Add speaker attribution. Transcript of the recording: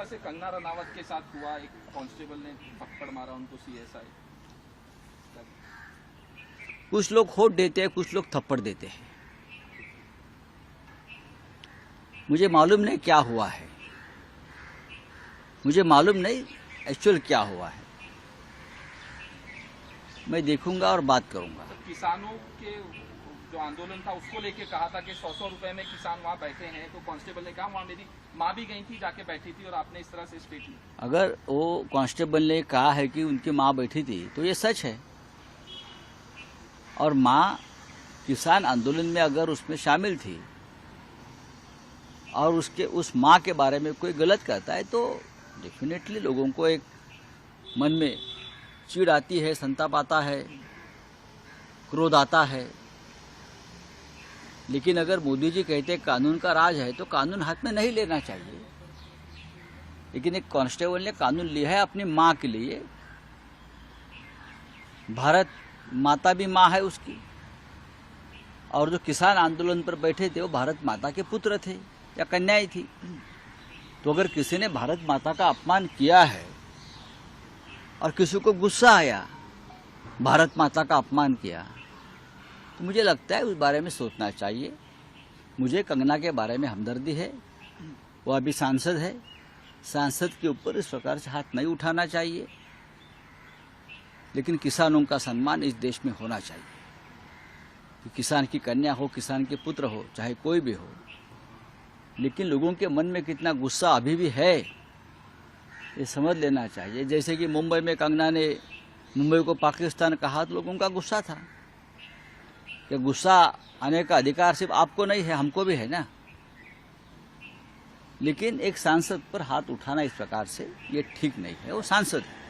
Speaker 1: तरह से कंगना रनावत के साथ हुआ, एक कांस्टेबल ने थप्पड़ मारा उनको, सीएसआई।
Speaker 2: कुछ लोग होठ देते हैं, कुछ लोग थप्पड़ देते हैं। मुझे मालूम नहीं क्या हुआ है, मुझे मालूम नहीं एक्चुअल क्या हुआ है। मैं देखूंगा और बात करूंगा।
Speaker 1: तो किसानों के जो आंदोलन था उसको लेके कहा था कि 100 रुपए में किसान वहाँ बैठे हैं, तो कांस्टेबल ने कहा वहाँ मेरी माँ भी गई थी, जाके बैठी थी, और आपने इस तरह से स्टेट ली।
Speaker 2: अगर वो कांस्टेबल ने कहा है कि उनकी माँ बैठी थी तो ये सच है, और माँ किसान आंदोलन में अगर उसमें शामिल थी और उस माँ के बारे में कोई गलत कहता है तो डेफिनेटली लोगों को एक मन में चिढ़ आती है, संताप आता है, क्रोध आता है। लेकिन अगर मोदी जी कहते कानून का राज है तो कानून हाथ में नहीं लेना चाहिए। लेकिन एक कांस्टेबल ने कानून लिया है अपनी माँ के लिए। भारत माता भी माँ है उसकी, और जो किसान आंदोलन पर बैठे थे वो भारत माता के पुत्र थे या कन्याएं थी। तो अगर किसी ने भारत माता का अपमान किया है और किसी को गुस्सा आया, भारत माता का अपमान किया, तो मुझे लगता है उस बारे में सोचना चाहिए। मुझे कंगना के बारे में हमदर्दी है, वो अभी सांसद है, सांसद के ऊपर इस प्रकार से हाथ नहीं उठाना चाहिए। लेकिन किसानों का सम्मान इस देश में होना चाहिए कि किसान की कन्या हो, किसान के पुत्र हो, चाहे कोई भी हो। लेकिन लोगों के मन में कितना गुस्सा अभी भी है ये समझ लेना चाहिए। जैसे कि मुंबई में कंगना ने मुंबई को पाकिस्तान कहा तो लोगों का गुस्सा था कि गुस्सा आने का अधिकार सिर्फ आपको नहीं है, हमको भी है ना। लेकिन एक सांसद पर हाथ उठाना इस प्रकार से ये ठीक नहीं है, वो सांसद है।